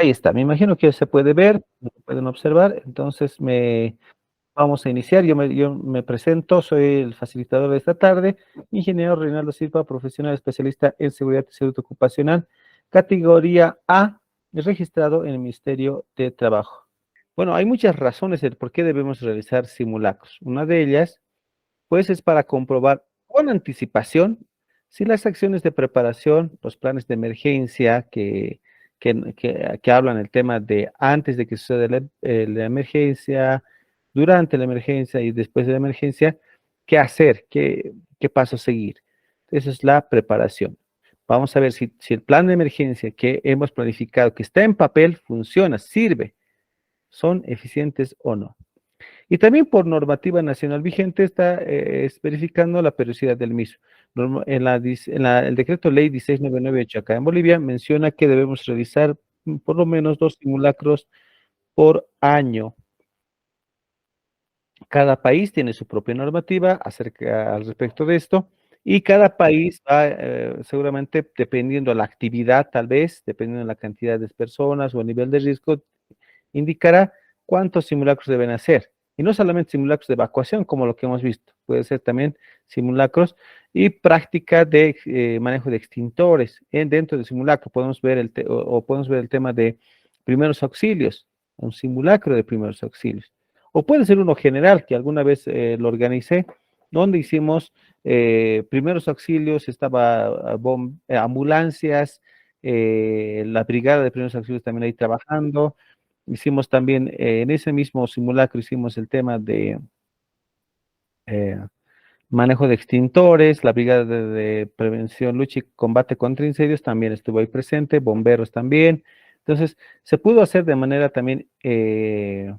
Ahí está, me imagino que se puede ver, lo pueden observar, entonces vamos a iniciar. Yo me presento, soy el facilitador de esta tarde, ingeniero Reinaldo Silva, profesional especialista en seguridad y salud ocupacional, categoría A, registrado en el Ministerio de Trabajo. Bueno, hay muchas razones del por qué debemos realizar simulacros. Una de ellas, pues, es para comprobar con anticipación si las acciones de preparación, los planes de emergencia que hablan el tema de antes de que suceda la emergencia, durante la emergencia y después de la emergencia, qué hacer, qué paso seguir. Esa es la preparación. Vamos a ver si el plan de emergencia que hemos planificado, que está en papel, funciona, sirve, son eficientes o no. Y también por normativa nacional vigente está es verificando la periodicidad del mismo. El decreto ley 16998 acá en Bolivia menciona que debemos realizar por lo menos 2 simulacros por año. Cada país tiene su propia normativa acerca al respecto de esto, y cada país va, seguramente, dependiendo de la actividad, tal vez, dependiendo de la cantidad de personas o el nivel de riesgo, indicará cuántos simulacros deben hacer. Y no solamente simulacros de evacuación, como lo que hemos visto, puede ser también simulacros y práctica de manejo de extintores. Dentro del simulacro podemos ver o podemos ver el tema de primeros auxilios, un simulacro de primeros auxilios. O puede ser uno general, que alguna vez lo organicé, donde hicimos primeros auxilios, estaba ambulancias, la brigada de primeros auxilios también ahí trabajando. Hicimos también, en ese mismo simulacro, hicimos el tema de eh, manejo de extintores, la brigada de prevención, lucha y combate contra incendios también estuvo ahí presente, bomberos también. Entonces, se pudo hacer de manera también de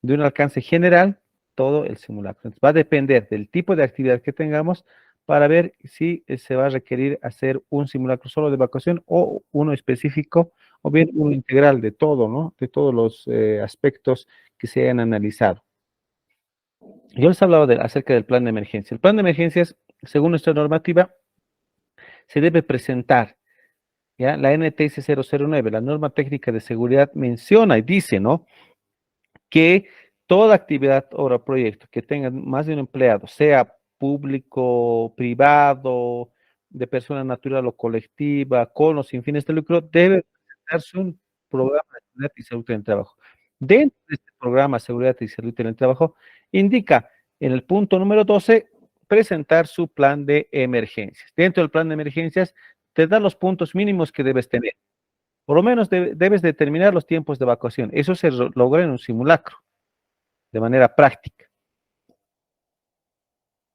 un alcance general todo el simulacro. Entonces, va a depender del tipo de actividad que tengamos para ver si se va a requerir hacer un simulacro solo de evacuación o uno específico, o bien uno integral de todo, ¿no? De todos los aspectos que se hayan analizado. Yo les hablaba acerca del plan de emergencia. El plan de emergencias, según nuestra normativa, se debe presentar, ¿ya? La NTS 009, la norma técnica de seguridad, menciona y dice, ¿no?, que toda actividad, obra o proyecto que tenga más de un empleado, sea público, privado, de persona natural o colectiva, con o sin fines de lucro, debe presentarse un programa de seguridad y salud en el trabajo. Dentro de este programa de seguridad y salud en el trabajo, indica en el punto número 12, presentar su plan de emergencias. Dentro del plan de emergencias, te da los puntos mínimos que debes tener. Por lo menos debes determinar los tiempos de evacuación. Eso se logra en un simulacro, de manera práctica.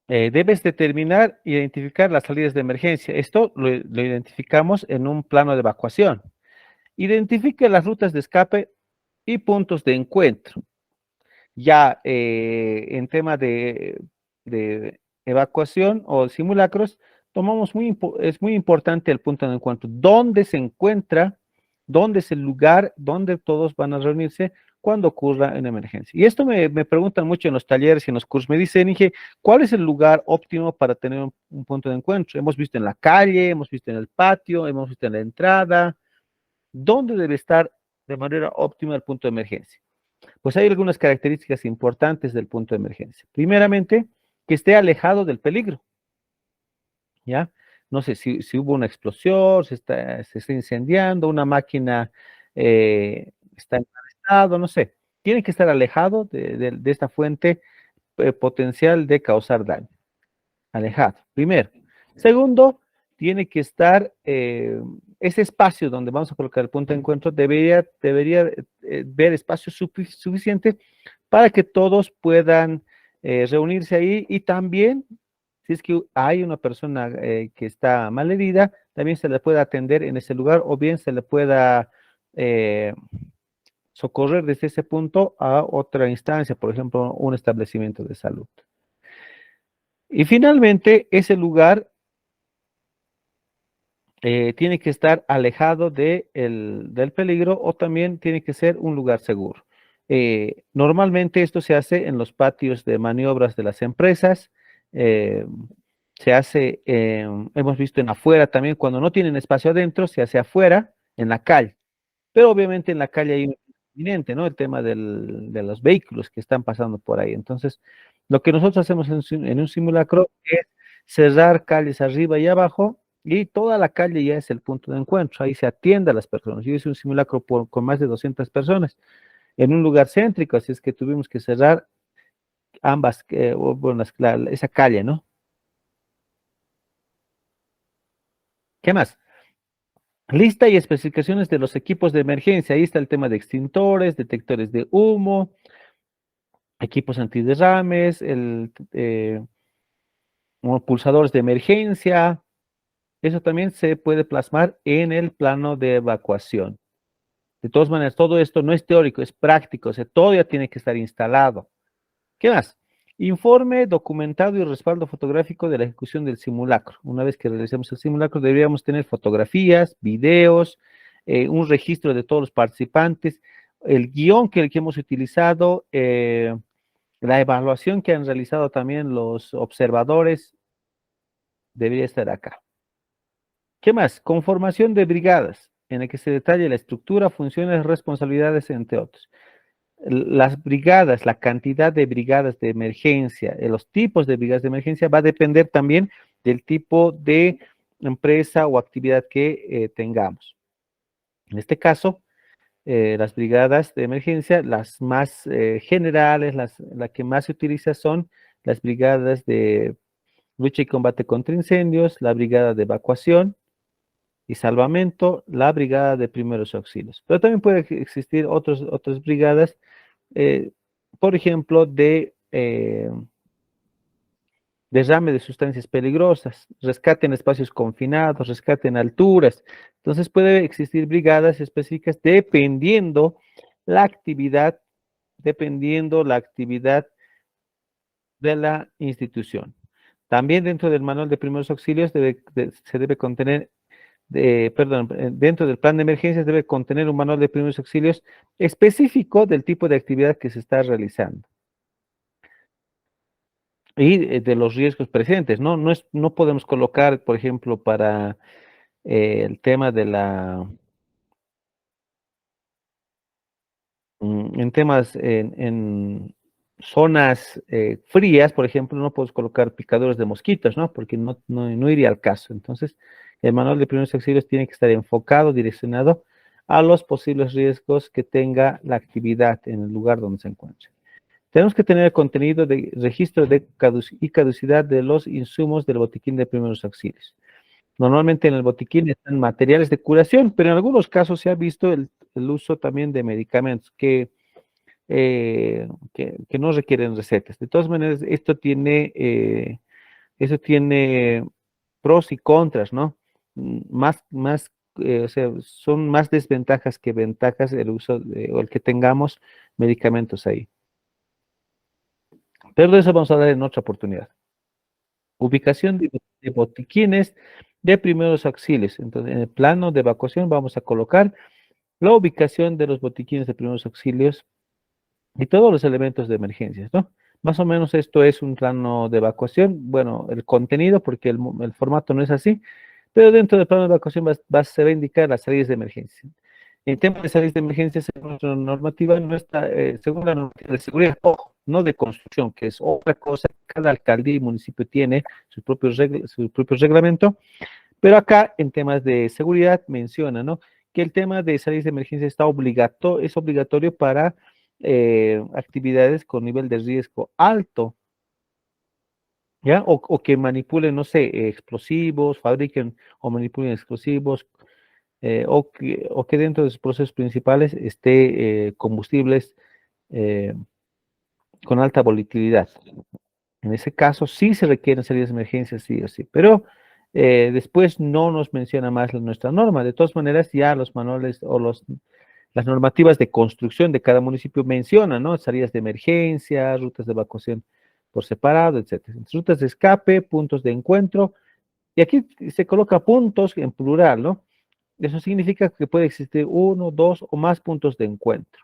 Debes determinar, identificar las salidas de emergencia. Esto lo identificamos en un plano de evacuación. Identifique las rutas de escape y puntos de encuentro. Ya en tema de evacuación o simulacros, es muy importante el punto de encuentro. ¿Dónde se encuentra? ¿Dónde es el lugar donde todos van a reunirse cuando ocurra una emergencia? Y esto me preguntan mucho en los talleres y en los cursos. Me dicen, Inge, ¿cuál es el lugar óptimo para tener un punto de encuentro? Hemos visto en la calle, hemos visto en el patio, hemos visto en la entrada. ¿Dónde debe estar de manera óptima el punto de emergencia? Pues hay algunas características importantes del punto de emergencia. Primeramente, que esté alejado del peligro, ¿ya? No sé si hubo una explosión, se está incendiando, una máquina está en mal estado, no sé. Tiene que estar alejado de esta fuente potencial de causar daño. Alejado, primero. Segundo, tiene que estar ese espacio donde vamos a colocar el punto de encuentro, debería ver espacio suficiente para que todos puedan reunirse ahí, y también, si es que hay una persona que está mal herida, también se le pueda atender en ese lugar, o bien se le pueda eh, socorrer desde ese punto a otra instancia, por ejemplo, un establecimiento de salud. Y finalmente, ese lugar tiene que estar alejado del peligro, o también tiene que ser un lugar seguro. Normalmente esto se hace en los patios de maniobras de las empresas, eh, se hace, hemos visto en afuera también, cuando no tienen espacio adentro, se hace afuera, en la calle, pero obviamente en la calle hay un inconveniente, ¿no? El tema de los vehículos que están pasando por ahí. Entonces, lo que nosotros hacemos en un simulacro es cerrar calles arriba y abajo y toda la calle ya es el punto de encuentro. Ahí se atiende a las personas. Yo hice un simulacro con más de 200 personas en un lugar céntrico, así es que tuvimos que cerrar ambas, bueno, esa calle, ¿no? ¿Qué más? Lista y especificaciones de los equipos de emergencia. Ahí está el tema de extintores, detectores de humo, equipos antiderrames, pulsadores de emergencia. Eso también se puede plasmar en el plano de evacuación. De todas maneras, todo esto no es teórico, es práctico, o sea, todo ya tiene que estar instalado. ¿Qué más? Informe documentado y respaldo fotográfico de la ejecución del simulacro. Una vez que realicemos el simulacro, deberíamos tener fotografías, videos, un registro de todos los participantes, el guión que hemos utilizado, la evaluación que han realizado también los observadores, debería estar acá. ¿Qué más? Conformación de brigadas, en la que se detalle la estructura, funciones, responsabilidades, entre otros. Las brigadas, la cantidad de brigadas de emergencia, los tipos de brigadas de emergencia va a depender también del tipo de empresa o actividad que tengamos. En este caso, las brigadas de emergencia, las más generales, la que más se utiliza son las brigadas de lucha y combate contra incendios, la brigada de evacuación y salvamento, la brigada de primeros auxilios. Pero también puede existir otras brigadas, eh, por ejemplo, de derrame de sustancias peligrosas, rescate en espacios confinados, rescate en alturas. Entonces puede existir brigadas específicas dependiendo la actividad de la institución. También dentro del manual de primeros auxilios se debe contener, dentro del plan de emergencias debe contener un manual de primeros auxilios específico del tipo de actividad que se está realizando y de los riesgos presentes, ¿no? No podemos colocar, por ejemplo, para el tema de en temas, en zonas frías, por ejemplo, no puedes colocar picadores de mosquitos, ¿no? Porque no iría al caso. Entonces, el manual de primeros auxilios tiene que estar enfocado, direccionado a los posibles riesgos que tenga la actividad en el lugar donde se encuentre. Tenemos que tener el contenido de registro de y caducidad de los insumos del botiquín de primeros auxilios. Normalmente en el botiquín están materiales de curación, pero en algunos casos se ha visto el uso también de medicamentos que no requieren recetas. De todas maneras, eso tiene pros y contras, ¿no? O sea, son más desventajas que ventajas el uso o el que tengamos medicamentos ahí. Pero de eso vamos a hablar en otra oportunidad. Ubicación de botiquines de primeros auxilios. Entonces, en el plano de evacuación vamos a colocar la ubicación de los botiquines de primeros auxilios y todos los elementos de emergencias, ¿no? Más o menos esto es un plano de evacuación. Bueno, el contenido, porque el formato no es así, pero dentro del plano de evacuación se va a indicar las salidas de emergencia. En tema de salidas de emergencia, según nuestra normativa, según la normativa de seguridad, ojo, no de construcción, que es otra cosa. Cada alcaldía y municipio tiene su propio reglamento, pero acá en temas de seguridad menciona, ¿no? Que el tema de salidas de emergencia es obligatorio para actividades con nivel de riesgo alto, ¿ya? O que manipulen, no sé, explosivos, fabriquen o manipulen explosivos, o que dentro de sus procesos principales esté combustibles eh, con alta volatilidad. En ese caso sí se requieren salidas de emergencia, sí o sí, pero después no nos menciona más nuestra norma. De todas maneras, ya los manuales o las normativas de construcción de cada municipio mencionan, ¿no? Salidas de emergencia, rutas de evacuación por separado, etcétera. Rutas de escape, puntos de encuentro, y aquí se coloca puntos en plural, ¿no? Eso significa que puede existir uno, dos o más puntos de encuentro.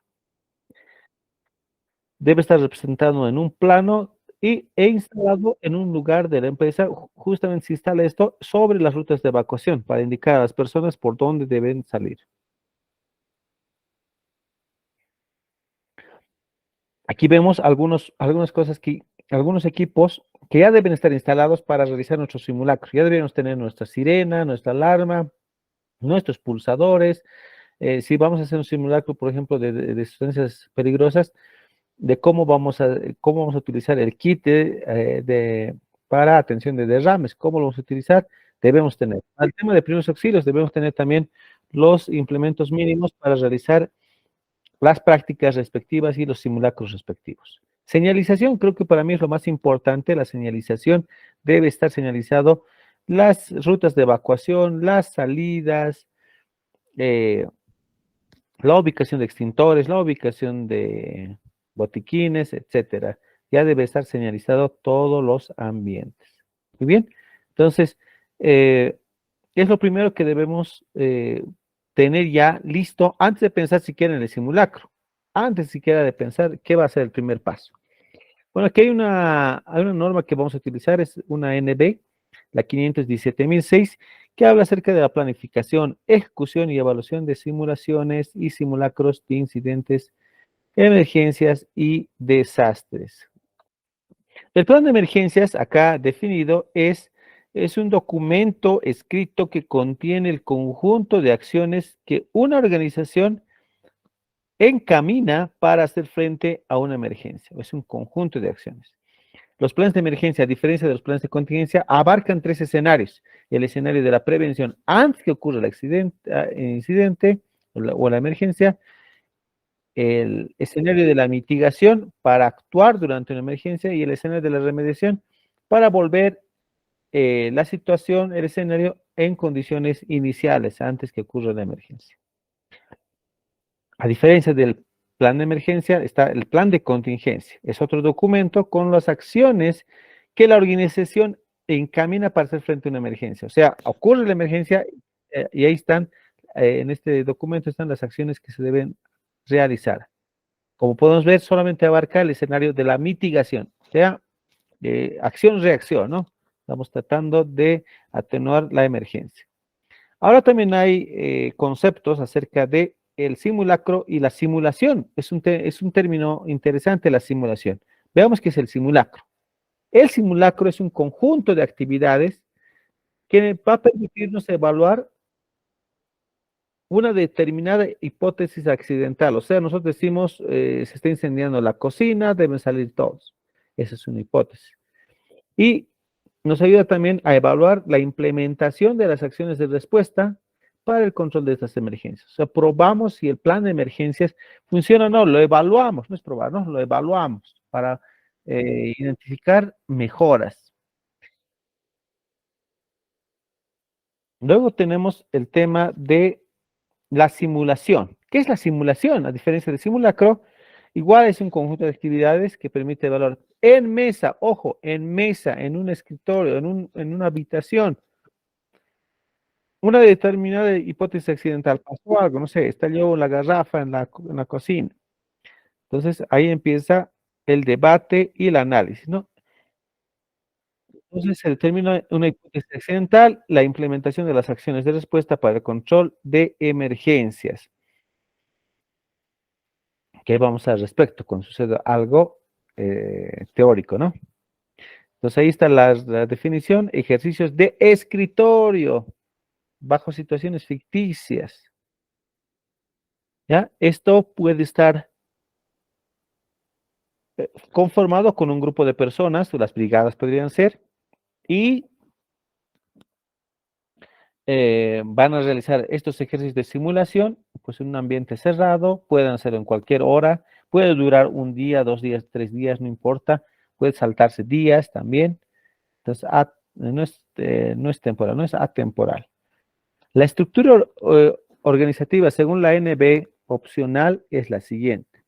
Debe estar representado en un plano e instalado en un lugar de la empresa. Justamente se instala esto sobre las rutas de evacuación para indicar a las personas por dónde deben salir. Aquí vemos algunas cosas algunos equipos que ya deben estar instalados para realizar nuestros simulacros. Ya deberíamos tener nuestra sirena, nuestra alarma, nuestros pulsadores. Si vamos a hacer un simulacro, por ejemplo, de sustancias peligrosas, de cómo vamos a utilizar el kit para atención de derrames, cómo lo vamos a utilizar, debemos tener. Al tema de primeros auxilios, debemos tener también los implementos mínimos para realizar las prácticas respectivas y los simulacros respectivos. Señalización, creo que para mí es lo más importante. La señalización debe estar señalizado las rutas de evacuación, las salidas, eh, la ubicación de extintores, la ubicación de botiquines, etcétera. Ya debe estar señalizado todos los ambientes. Muy bien. Entonces, es lo primero que debemos tener ya listo antes de pensar siquiera en el simulacro, antes siquiera de pensar qué va a ser el primer paso. Bueno, aquí hay una norma que vamos a utilizar, es una NB, la 517.006, que habla acerca de la planificación, ejecución y evaluación de simulaciones y simulacros de incidentes, emergencias y desastres. El plan de emergencias acá definido es un documento escrito que contiene el conjunto de acciones que una organización encamina para hacer frente a una emergencia. Es un conjunto de acciones. Los planes de emergencia, a diferencia de los planes de contingencia, abarcan tres escenarios. El escenario de la prevención antes que ocurra el incidente o la emergencia, el escenario de la mitigación para actuar durante una emergencia y el escenario de la remediación para volver la situación, el escenario en condiciones iniciales antes que ocurra la emergencia. A diferencia del plan de emergencia, está el plan de contingencia. Es otro documento con las acciones que la organización encamina para hacer frente a una emergencia. O sea, ocurre la emergencia y ahí están, en este documento están las acciones que se deben realizar. Como podemos ver, solamente abarca el escenario de la mitigación, o sea, acción-reacción, ¿no? Estamos tratando de atenuar la emergencia. Ahora también hay conceptos acerca de el simulacro y la simulación. Es un término interesante la simulación. Veamos qué es el simulacro. El simulacro es un conjunto de actividades que va a permitirnos evaluar una determinada hipótesis accidental. O sea, nosotros decimos, se está incendiando la cocina, deben salir todos. Esa es una hipótesis. Y nos ayuda también a evaluar la implementación de las acciones de respuesta para el control de estas emergencias. O sea, probamos si el plan de emergencias funciona o no, lo evaluamos, no es probar, no, lo evaluamos para identificar mejoras. Luego tenemos el tema de la simulación. ¿Qué es la simulación? A diferencia del simulacro, igual es un conjunto de actividades que permite evaluar en mesa, ojo, en mesa, en un escritorio, en una habitación, una determinada hipótesis accidental. Pasó algo, no sé, estalló la garrafa en la cocina. Entonces ahí empieza el debate y el análisis, ¿no? Entonces se determina una hipótesis accidental, la implementación de las acciones de respuesta para el control de emergencias. ¿Qué vamos al respecto cuando sucede algo teórico, ¿no? Entonces ahí está la definición, ejercicios de escritorio bajo situaciones ficticias. ¿Ya? Esto puede estar conformado con un grupo de personas, las brigadas podrían ser, y van a realizar estos ejercicios de simulación, pues en un ambiente cerrado, pueden hacerlo en cualquier hora, puede durar un día, 2 días, 3 días, no importa, puede saltarse días también. Entonces, no es temporal, no es atemporal. La estructura organizativa, según la NB opcional, es la siguiente.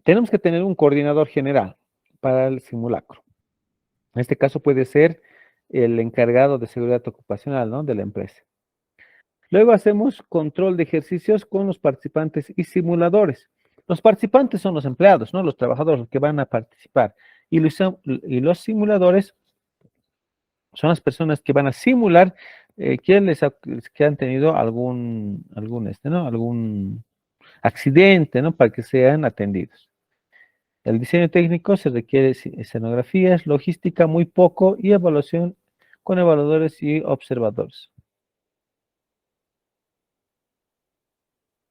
Tenemos que tener un coordinador general para el simulacro. En este caso puede ser el encargado de seguridad ocupacional, ¿no?, de la empresa. Luego hacemos control de ejercicios con los participantes y simuladores. Los participantes son los empleados, ¿no?, los trabajadores que van a participar. Y los simuladores son las personas que van a simular que han tenido ¿no? accidente, ¿no? Para que sean atendidos. El diseño técnico se requiere escenografías, logística muy poco y evaluación con evaluadores y observadores.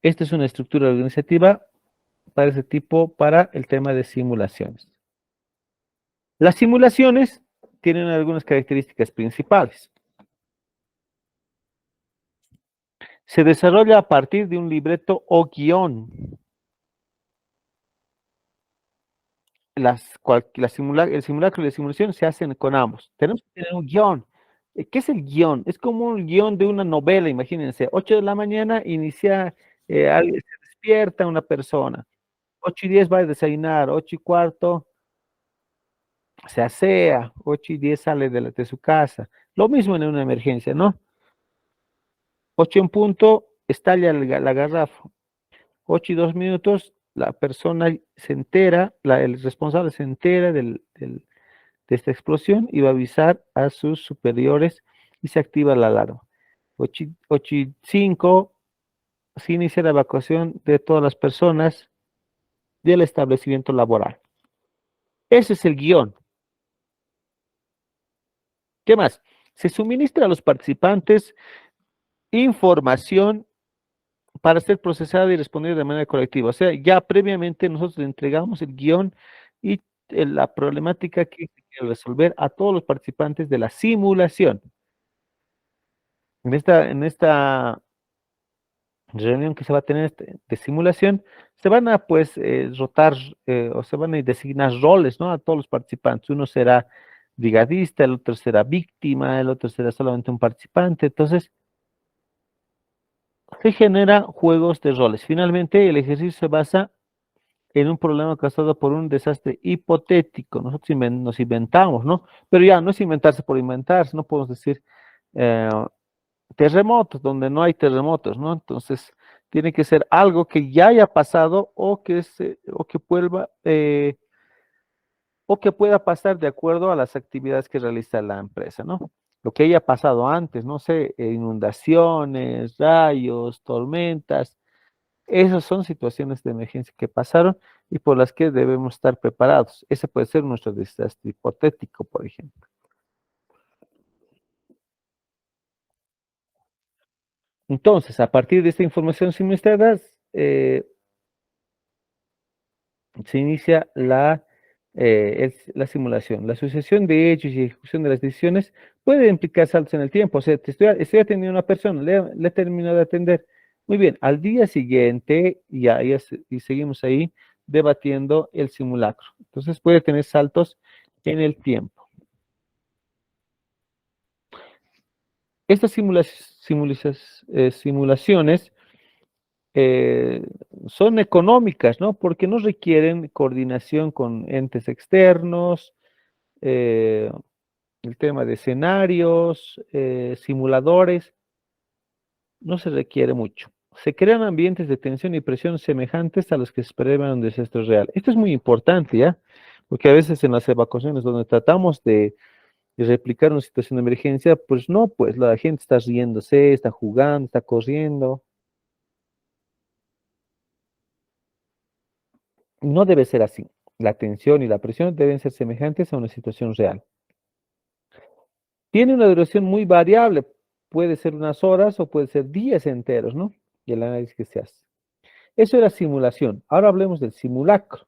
Esta es una estructura organizativa para ese tipo, para el tema de simulaciones. Las simulaciones tienen algunas características principales. Se desarrolla a partir de un libreto o guión. El simulacro y la simulación se hacen con ambos. Tenemos que tener un guión. ¿Qué es el guión? Es como un guión de una novela, imagínense. 8 de la mañana inicia, alguien se despierta, una persona. 8:10 va a desayunar, 8:15 se asea, 8:10 sale de su casa. Lo mismo en una emergencia, ¿no? 8 en punto, estalla la garrafa. 8:02, la persona se entera, el responsable se entera de esta explosión y va a avisar a sus superiores y se activa la alarma. 8:05 se inicia la evacuación de todas las personas del establecimiento laboral. Ese es el guión. ¿Qué más? Se suministra a los participantes información para ser procesada y responder de manera colectiva. O sea, ya previamente nosotros le entregamos el guión y la problemática que se quiere resolver a todos los participantes de la simulación. En esta reunión que se va a tener de simulación, se van a pues rotar o se van a designar roles, ¿no? A todos los participantes. Uno será brigadista, el otro será víctima, el otro será solamente un participante. Entonces, se genera juegos de roles. Finalmente, el ejercicio se basa en un problema causado por un desastre hipotético. Nosotros nos inventamos, ¿no? Pero ya no es inventarse por inventarse, no podemos decir eh, terremotos donde no hay terremotos, ¿no? Entonces, tiene que ser algo que ya haya pasado o que pueda pasar de acuerdo a las actividades que realiza la empresa, ¿no? Lo que haya pasado antes, no sé, inundaciones, rayos, tormentas, esas son situaciones de emergencia que pasaron y por las que debemos estar preparados. Ese puede ser nuestro desastre hipotético, por ejemplo. Entonces, a partir de esta información suministrada, se inicia la simulación. La asociación de hechos y ejecución de las decisiones puede implicar saltos en el tiempo. O sea, estoy atendiendo a una persona, le he terminado de atender. Muy bien, al día siguiente y seguimos ahí debatiendo el simulacro. Entonces puede tener saltos en el tiempo. Estas simulaciones eh, son económicas, ¿no? Porque no requieren coordinación con entes externos, eh, el tema de escenarios, simuladores, no se requiere mucho. Se crean ambientes de tensión y presión semejantes a los que se esperaban en un desastre real. Esto es muy importante, ¿ya? Porque a veces en las evacuaciones donde tratamos de replicar una situación de emergencia, pues no, pues la gente está riéndose, está jugando, está corriendo. No debe ser así. La tensión y la presión deben ser semejantes a una situación real. Tiene una duración muy variable, puede ser unas horas o puede ser días enteros, ¿no? Y el análisis que se hace. Eso era simulación. Ahora hablemos del simulacro.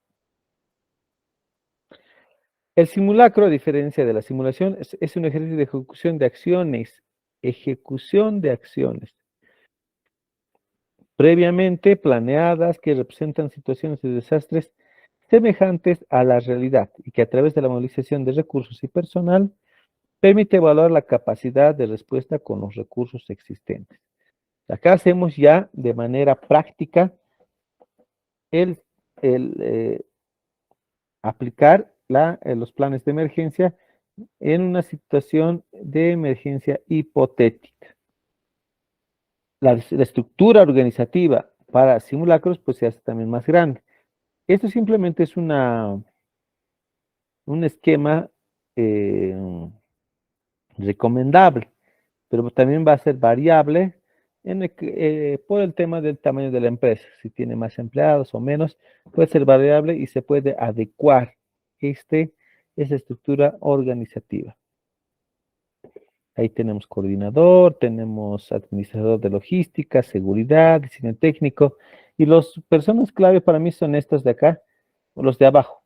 El simulacro, a diferencia de la simulación, es un ejercicio de ejecución de acciones. Ejecución de acciones previamente planeadas que representan situaciones de desastres semejantes a la realidad y que a través de la movilización de recursos y personal permite evaluar la capacidad de respuesta con los recursos existentes. Acá hacemos ya de manera práctica el, el aplicar los planes de emergencia en una situación de emergencia hipotética. La estructura organizativa para simulacros pues se hace también más grande. Esto simplemente es un esquema recomendable, pero también va a ser variable por el tema del tamaño de la empresa. Si tiene más empleados o menos, puede ser variable y se puede adecuar esa estructura organizativa. Ahí tenemos coordinador, tenemos administrador de logística, seguridad, diseño técnico. Y las personas clave para mí son estas de acá, los de abajo.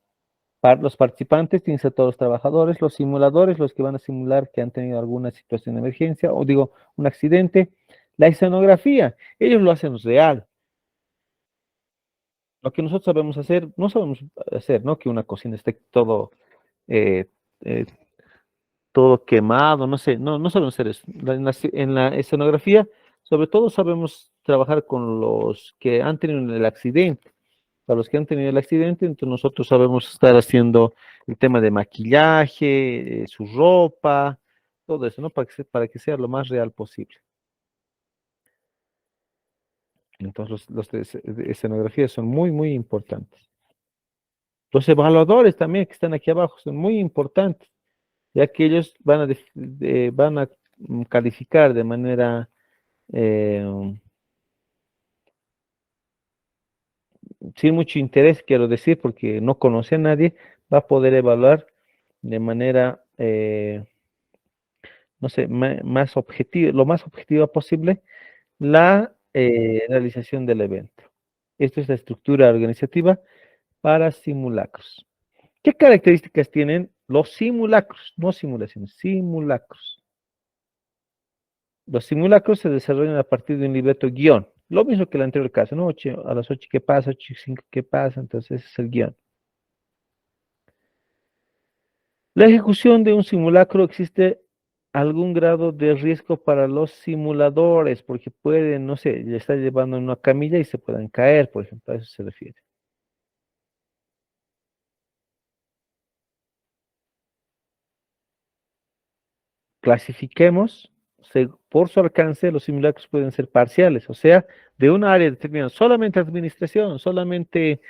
Los participantes tienen que ser todos los trabajadores, los simuladores, los que van a simular que han tenido alguna situación de emergencia o digo, un accidente. La escenografía, ellos lo hacen real. Lo que nosotros sabemos hacer, no sabemos hacer, ¿no? Que una cocina esté eh, eh, todo quemado, no sé, no sabemos hacer eso. En la escenografía, sobre todo sabemos trabajar con los que han tenido el accidente. Para los que han tenido el accidente, entonces nosotros sabemos estar haciendo el tema de maquillaje, su ropa, todo eso, ¿no? Para que sea lo más real posible. Entonces de escenografía son muy, muy importantes. Los evaluadores también que están aquí abajo son muy importantes, ya que ellos van a calificar de manera eh, sin mucho interés, quiero decir, porque no conoce a nadie, va a poder evaluar de manera, no sé, más objetiva, lo más objetiva posible, la realización del evento. Esta es la estructura organizativa para simulacros. ¿Qué características tienen los simulacros? No simulaciones, simulacros. Los simulacros se desarrollan a partir de un libreto guión. Lo mismo que el anterior caso, ¿no? A las 8, ¿qué pasa? 8:05, ¿qué pasa? Entonces ese es el guión. La ejecución de un simulacro existe algún grado de riesgo para los simuladores, porque pueden, no sé, le está llevando en una camilla y se pueden caer, por ejemplo, a eso se refiere. Clasifiquemos, por su alcance, los simulacros pueden ser parciales, o sea, de un área determinada, solamente administración, solamente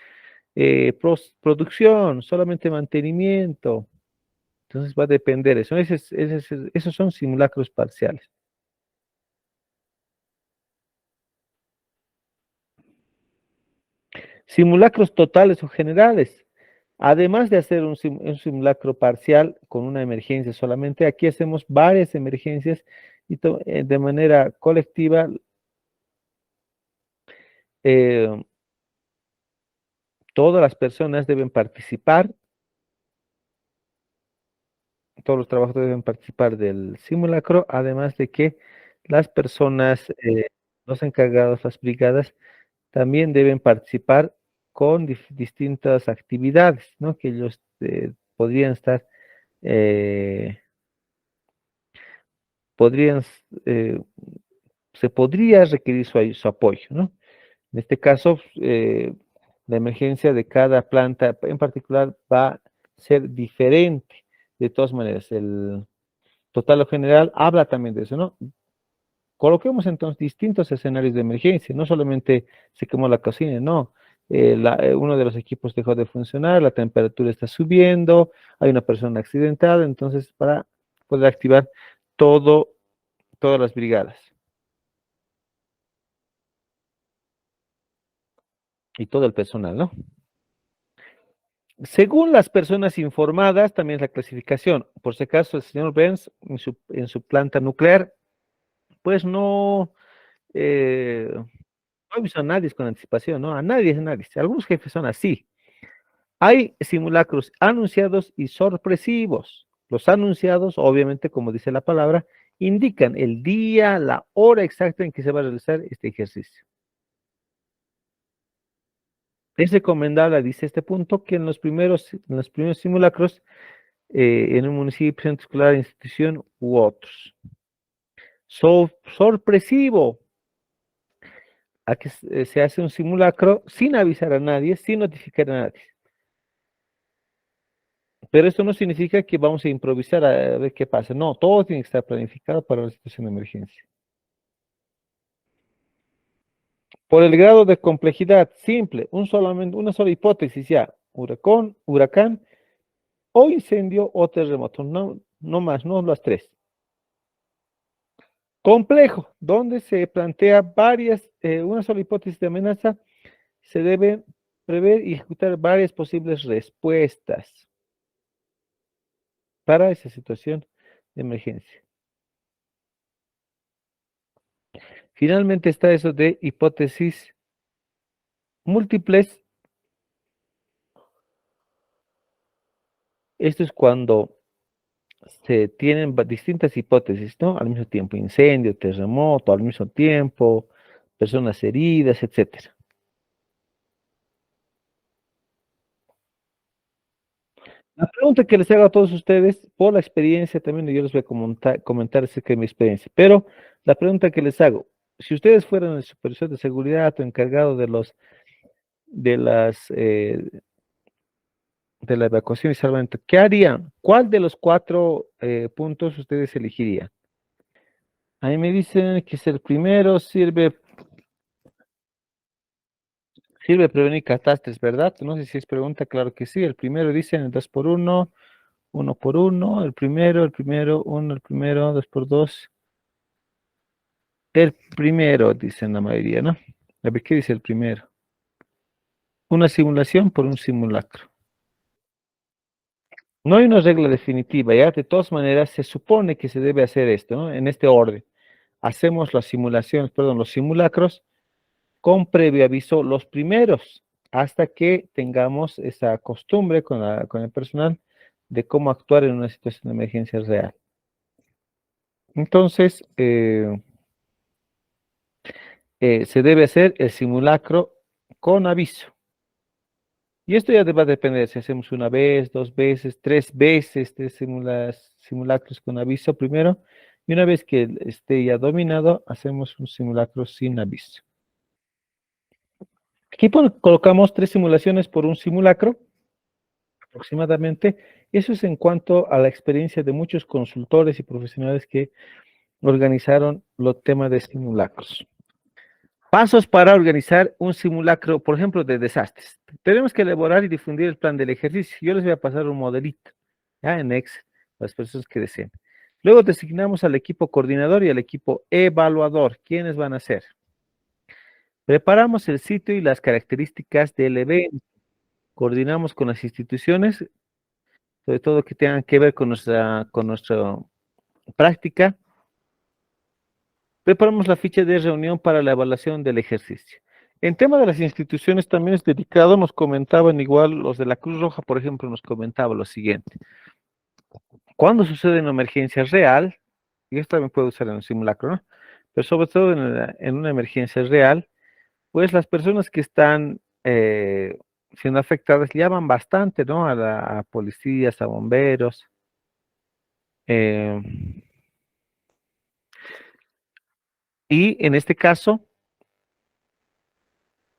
producción, solamente mantenimiento. Entonces va a depender eso. Esos son simulacros parciales. Simulacros totales o generales. Además de hacer un simulacro parcial con una emergencia solamente, aquí hacemos varias emergencias y de manera colectiva eh, todas las personas deben participar, todos los trabajadores deben participar del simulacro, además de que las personas, los encargados, las brigadas, también deben participar con distintas actividades, ¿no? Que ellos podrían estar, eh, podrían, eh, se podría requerir su apoyo, ¿no? En este caso, la emergencia de cada planta en particular va a ser diferente. De todas maneras, el total o general habla también de eso, ¿no? Coloquemos entonces distintos escenarios de emergencia, no solamente se quemó la cocina, no. Uno de los equipos dejó de funcionar, la temperatura está subiendo, hay una persona accidentada, entonces para poder activar todo, todas las brigadas y todo el personal, ¿no? Según las personas informadas, también es la clasificación. Por si acaso, el señor Benz, en su planta nuclear, pues no avisó a nadie con anticipación, ¿no? A nadie. Algunos jefes son así. Hay simulacros anunciados y sorpresivos. Los anunciados, obviamente, como dice la palabra, indican el día, la hora exacta en que se va a realizar este ejercicio. Es recomendable, dice este punto, que en los primeros simulacros, en un municipio, centro escolar, institución u otros. Sorpresivo, a que se hace un simulacro sin avisar a nadie, sin notificar a nadie. Pero esto no significa que vamos a improvisar a ver qué pasa. No, todo tiene que estar planificado para la situación de emergencia. Por el grado de complejidad, simple, una sola hipótesis ya, huracán o incendio o terremoto, no más, no las tres. Complejo, donde se plantea varias, una sola hipótesis de amenaza, se deben prever y ejecutar varias posibles respuestas para esa situación de emergencia. Finalmente está eso de hipótesis múltiples. Esto es cuando se tienen distintas hipótesis, ¿no? Al mismo tiempo, incendio, terremoto, al mismo tiempo, personas heridas, etcétera. La pregunta que les hago a todos ustedes, por la experiencia también, yo les voy a comentar acerca de mi experiencia, pero la pregunta que les hago, si ustedes fueran el supervisor de seguridad o encargado de de las, de la evacuación y salvamento, ¿qué harían? ¿Cuál de los cuatro puntos ustedes elegirían? Ahí me dicen que es el primero, sirve prevenir catástrofes, ¿verdad? No sé si es pregunta, claro que sí. El primero dicen el 2 por uno por uno, uno, el primero, 2 por 2. El primero, dicen la mayoría, ¿no? A ver, ¿qué dice el primero? Una simulación por un simulacro. No hay una regla definitiva, ya de todas maneras se supone que se debe hacer esto, ¿no? En este orden. Hacemos las simulaciones, perdón, los simulacros con previo aviso los primeros, hasta que tengamos esa costumbre con el personal de cómo actuar en una situación de emergencia real. Entonces, se debe hacer el simulacro con aviso. Y esto ya va a depender si hacemos una vez, dos veces, tres veces de simulacros con aviso primero. Y una vez que esté ya dominado, hacemos un simulacro sin aviso. Aquí colocamos tres simulaciones por un simulacro aproximadamente. Eso es en cuanto a la experiencia de muchos consultores y profesionales que organizaron los temas de simulacros. Pasos para organizar un simulacro, por ejemplo, de desastres. Tenemos que elaborar y difundir el plan del ejercicio. Yo les voy a pasar un modelito, ya en Excel, para las personas que deseen. Luego designamos al equipo coordinador y al equipo evaluador. ¿Quiénes van a ser? Preparamos el sitio y las características del evento. Coordinamos con las instituciones, sobre todo que tengan que ver con nuestra práctica. Preparamos la ficha de reunión para la evaluación del ejercicio. En tema de las instituciones también es dedicado, nos comentaban igual los de la Cruz Roja, por ejemplo, nos comentaba lo siguiente. Cuando sucede una emergencia real, y esto también puede usar en un simulacro, ¿no? Pero sobre todo en una emergencia real, pues las personas que están siendo afectadas llaman bastante, ¿no? A policías, a bomberos. eh, y en este caso,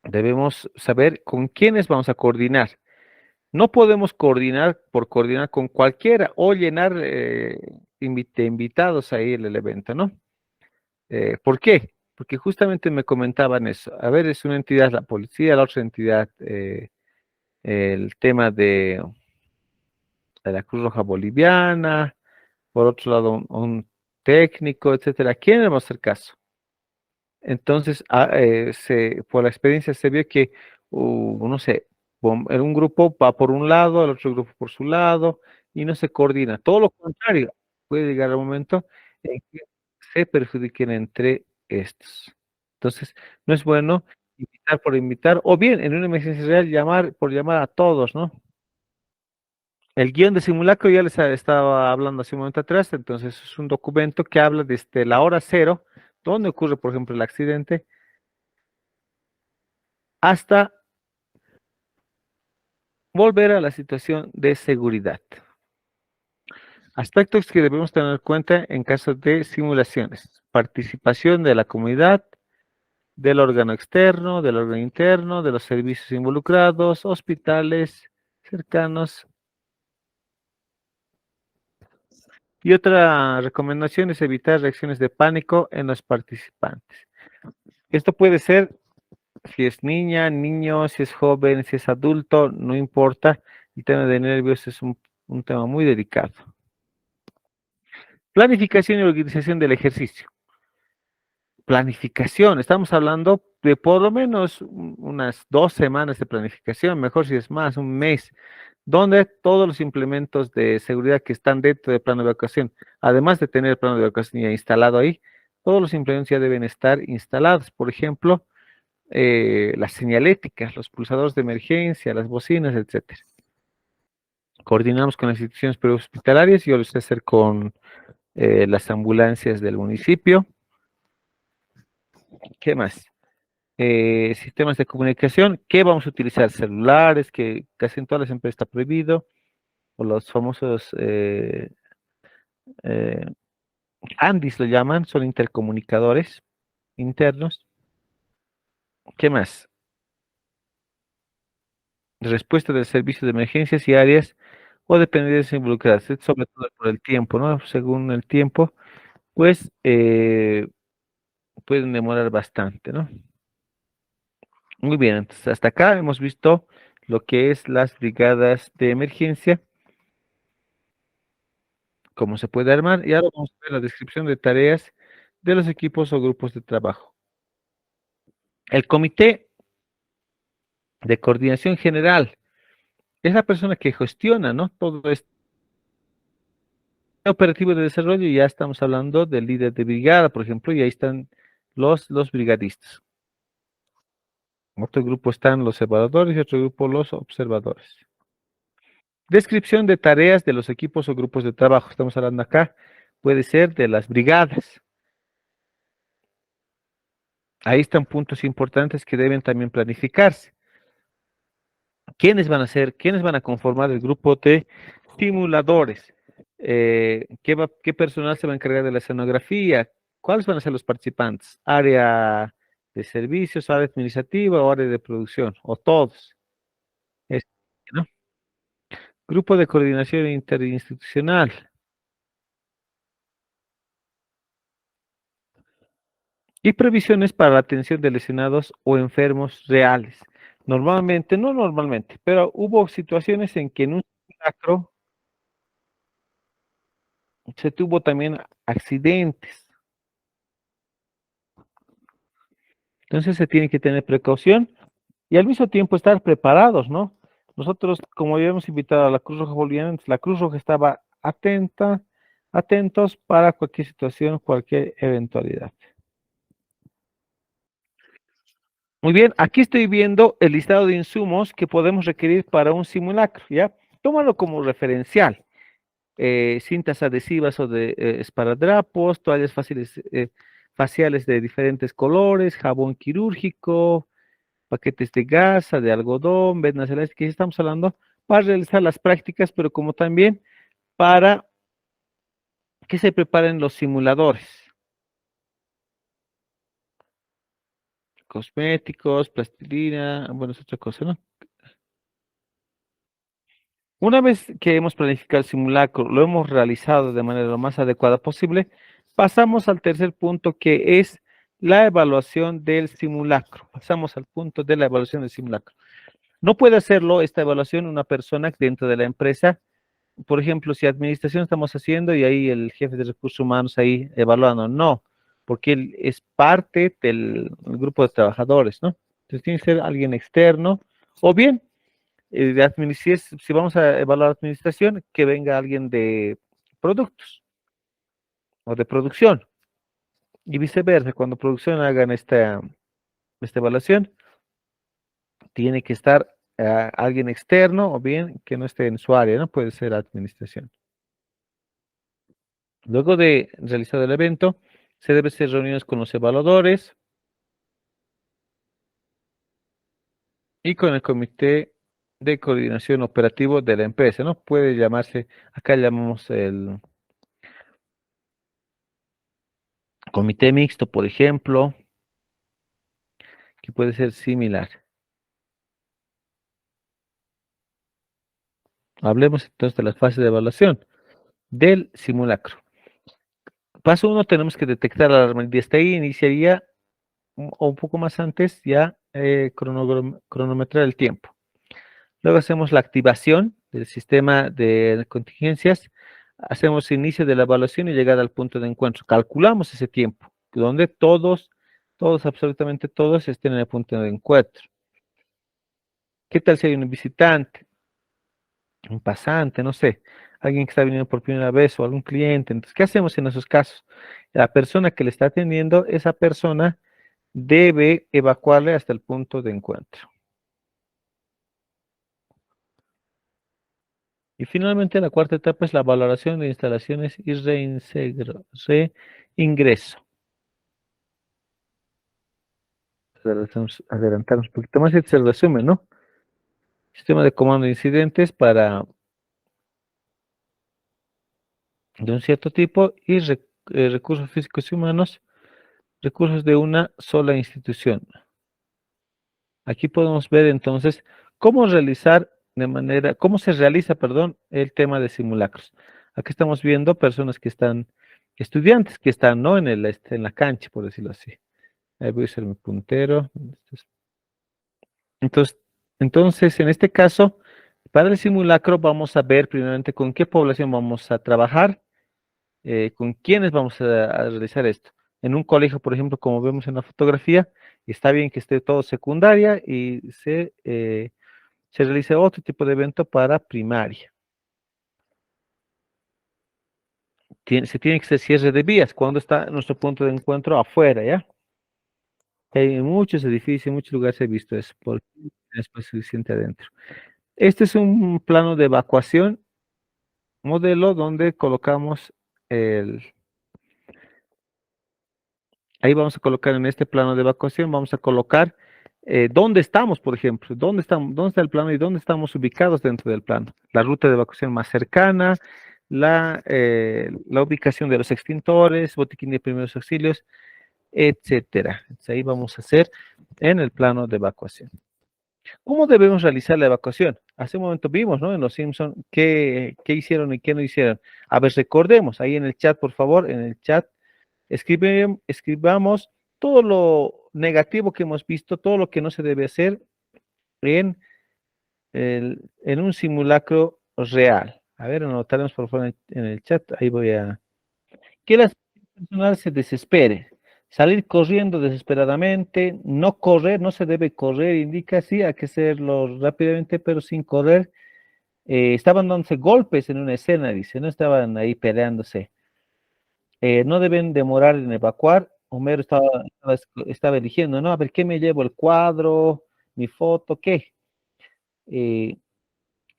debemos saber con quiénes vamos a coordinar. No podemos coordinar por coordinar con cualquiera o llenar invitados ahí en el evento, ¿no? ¿Por qué? Porque justamente me comentaban eso. A ver, es una entidad la policía, la otra entidad el tema de la Cruz Roja Boliviana, por otro lado un técnico, etcétera. ¿A quién le vamos a hacer caso? Entonces, por la experiencia se vio que, no sé, en un grupo va por un lado, el otro grupo por su lado, y no se coordina. Todo lo contrario, puede llegar un momento en que se perjudiquen entre estos. Entonces, no es bueno invitar por invitar, o bien en una emergencia real llamar por llamar a todos, ¿no? El guión de simulacro ya les estaba hablando hace un momento atrás, entonces es un documento que habla desde la hora cero, donde ocurre, por ejemplo, el accidente, hasta volver a la situación de seguridad. Aspectos que debemos tener en cuenta en caso de simulaciones. Participación de la comunidad, del órgano externo, del órgano interno, de los servicios involucrados, hospitales cercanos. Y otra recomendación es evitar reacciones de pánico en los participantes. Esto puede ser si es niña, niño, si es joven, si es adulto, no importa. El tema de nervios es un tema muy delicado. Planificación y organización del ejercicio. planificación. Estamos hablando de por lo menos unas 2 semanas de planificación, mejor si es más, un mes, donde todos los implementos de seguridad que están dentro del plano de evacuación, además de tener el plano de evacuación ya instalado ahí, todos los implementos ya deben estar instalados. Por ejemplo, las señaléticas, los pulsadores de emergencia, las bocinas, etcétera. Coordinamos con las instituciones prehospitalarias, yo lo sé hacer con las ambulancias del municipio. ¿Qué más? Sistemas de comunicación, ¿qué vamos a utilizar? Celulares, que casi en todas las empresas está prohibido, o los famosos eh, ANDIs lo llaman, son intercomunicadores internos. ¿Qué más? Respuesta del servicio de emergencias y áreas o dependencias involucradas, sobre todo por el tiempo, ¿no? Según el tiempo, pues pueden demorar bastante, ¿no? Muy bien, entonces hasta acá hemos visto lo que es las brigadas de emergencia, cómo se puede armar, y ahora vamos a ver la descripción de tareas de los equipos o grupos de trabajo. El comité de coordinación general es la persona que gestiona, ¿no? Todo este operativo de desarrollo, y ya estamos hablando del líder de brigada, por ejemplo, y ahí están los brigadistas. Otro grupo están los evaluadores y otro grupo los observadores. Descripción de tareas de los equipos o grupos de trabajo. Estamos hablando acá, puede ser de las brigadas. Ahí están puntos importantes que deben también planificarse. ¿Quiénes van a ser, quiénes van a conformar el grupo de simuladores? ¿Qué personal se va a encargar de la escenografía? ¿Cuáles van a ser los participantes? ¿Área de servicios, área administrativa o área de producción? ¿O todos? Es- ¿no? Grupo de coordinación interinstitucional. Y previsiones para la atención de lesionados o enfermos reales. Normalmente, no normalmente, pero hubo situaciones en que en un simulacro se tuvo también accidentes. Entonces se tiene que tener precaución y al mismo tiempo estar preparados, ¿no? Nosotros, como habíamos invitado a la Cruz Roja Boliviana, entonces la Cruz Roja estaba atentos para cualquier situación, cualquier eventualidad. Muy bien, aquí estoy viendo el listado de insumos que podemos requerir para un simulacro, ¿ya? Tómalo como referencial. Cintas adhesivas o de esparadrapos, toallas faciales de diferentes colores, jabón quirúrgico, paquetes de gasa, de algodón, vendas elásticas, que estamos hablando para realizar las prácticas, pero como también para que se preparen los simuladores. Cosméticos, plastilina, bueno, es otra cosa, ¿no? Una vez que hemos planificado el simulacro, lo hemos realizado de manera lo más adecuada posible, pasamos al tercer punto que es la evaluación del simulacro. Pasamos al punto de la evaluación del simulacro. No puede hacerlo esta evaluación una persona dentro de la empresa. Por ejemplo, si administración estamos haciendo y ahí el jefe de recursos humanos ahí evaluando, no, porque él es parte del grupo de trabajadores, ¿no? Entonces tiene que ser alguien externo o bien si vamos a evaluar administración, que venga alguien de productos o de producción y viceversa. Cuando producción hagan esta evaluación, tiene que estar alguien externo o bien que no esté en su área, ¿no? Puede ser administración. Luego de realizado el evento, se debe hacer reuniones con los evaluadores y con el comité de coordinación operativo de la empresa, ¿no? Puede llamarse, acá llamamos el comité mixto, por ejemplo, que puede ser similar. Hablemos entonces de las fases de evaluación del simulacro. Paso 1, tenemos que detectar la alarma. Desde ahí iniciaría, o un poco más antes, ya cronometrar el tiempo. Luego hacemos la activación del sistema de contingencias. Hacemos inicio de la evaluación y llegada al punto de encuentro. Calculamos ese tiempo, donde todos Todos, absolutamente todos, estén en el punto de encuentro. ¿Qué tal si hay un visitante, un pasante, no sé, alguien que está viniendo por primera vez o algún cliente? Entonces, ¿qué hacemos en esos casos? La persona que le está atendiendo, esa persona debe evacuarle hasta el punto de encuentro. Y finalmente, la cuarta etapa es la valoración de instalaciones y reingreso. Adelantarnos un poquito más, este es el resumen, ¿no? Sistema de comando de incidentes para de un cierto tipo y recursos físicos y humanos, recursos de una sola institución. Aquí podemos ver entonces cómo realizar cómo se realiza, perdón, el tema de simulacros. Aquí estamos viendo personas que están, estudiantes que están, ¿no? En la cancha, por decirlo así. Ahí voy a usar mi puntero. Entonces, entonces, en este caso, para el simulacro vamos a ver primeramente con qué población vamos a trabajar, con quiénes vamos a realizar esto. En un colegio, por ejemplo, como vemos en la fotografía, está bien que esté todo secundaria y se realice otro tipo de evento para primaria. Se tiene que hacer cierre de vías cuando está nuestro punto de encuentro afuera, ¿ya? En muchos edificios, en muchos lugares he visto eso, porque no hay espacio suficiente adentro. Este es un plano de evacuación modelo donde colocamos el, ahí vamos a colocar en este plano de evacuación, vamos a colocar dónde estamos, por ejemplo, dónde estamos, dónde está el plano y dónde estamos ubicados dentro del plano. La ruta de evacuación más cercana, la ubicación de los extintores, botiquín de primeros auxilios, etcétera. Entonces, ahí vamos a hacer en el plano de evacuación. ¿Cómo debemos realizar la evacuación? Hace un momento vimos, ¿no? En los Simpson qué hicieron y qué no hicieron. A ver, recordemos ahí en el chat, por favor, en el chat, escribamos todo lo negativo que hemos visto, todo lo que no se debe hacer en, en un simulacro real. A ver, anotaremos por favor en el chat, ahí voy a... Que la personal se desespere, salir corriendo desesperadamente, no correr, no se debe correr, indica sí, hay que hacerlo rápidamente, pero sin correr. Estaban dándose golpes en una escena, dice, no estaban ahí peleándose. No deben demorar en evacuar. Homero estaba eligiendo, ¿no? A ver, ¿qué me llevo? ¿El cuadro? ¿Mi foto? ¿Qué? Eh,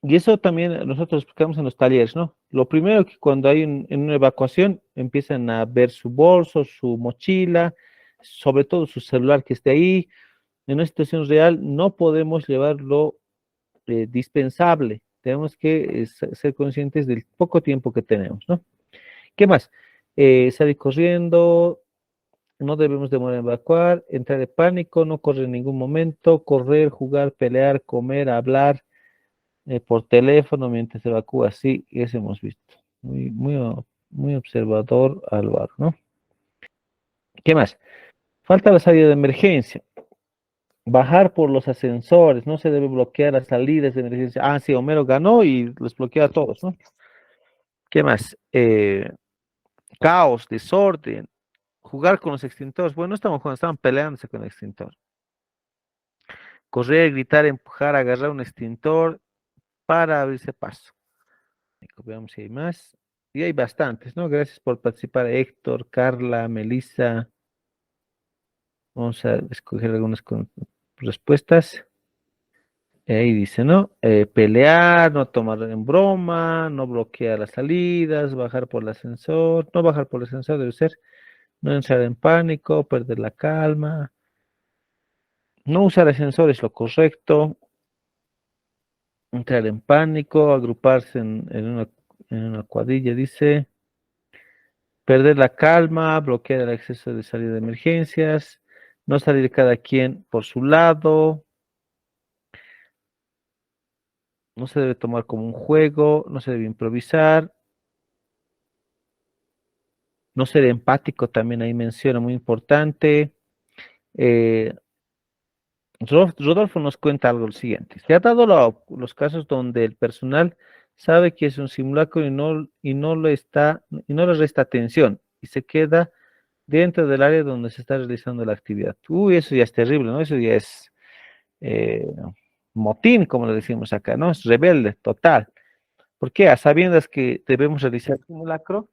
y eso también nosotros explicamos en los talleres, ¿no? Lo primero que cuando hay en una evacuación empiezan a ver su bolso, su mochila, sobre todo su celular que esté ahí. En una situación real no podemos llevarlo dispensable. Tenemos que ser conscientes del poco tiempo que tenemos, ¿no? ¿Qué más? Salir corriendo, no debemos demorar en evacuar, entrar en pánico, no correr en ningún momento, correr, jugar, pelear, comer, hablar por teléfono mientras se evacúa. Sí, eso hemos visto. Muy observador, Álvaro, ¿no? ¿Qué más? Falta la salida de emergencia. Bajar por los ascensores, no se debe bloquear las salidas de emergencia. Ah, sí, Homero ganó y los bloquea a todos, ¿no? ¿Qué más? Caos, desorden, jugar con los extintores. Bueno, no estaban jugando, estaban peleándose con el extintor. Correr, gritar, empujar, agarrar un extintor para abrirse paso. Veamos si hay más. Y hay bastantes, ¿no? Gracias por participar, Héctor, Carla, Melissa. Vamos a escoger algunas respuestas. Ahí dice, ¿no? Pelear, no tomar en broma, no bloquear las salidas, bajar por el ascensor, no bajar por el ascensor debe ser, no entrar en pánico, perder la calma, no usar ascensor es lo correcto, entrar en pánico, agruparse en una cuadrilla, dice, perder la calma, bloquear el acceso de salida de emergencias, no salir cada quien por su lado, no se debe tomar como un juego, no se debe improvisar, no ser empático también ahí menciona, muy importante. Eh, Rodolfo nos cuenta algo lo siguiente. Se ha dado los casos donde el personal sabe que es un simulacro y no le resta atención y se queda dentro del área donde se está realizando la actividad. Uy, eso ya es terrible, ¿no? Eso ya es eh, motín, como le decimos acá, ¿no? Es rebelde, total. ¿Por qué? A sabiendas que debemos realizar el simulacro,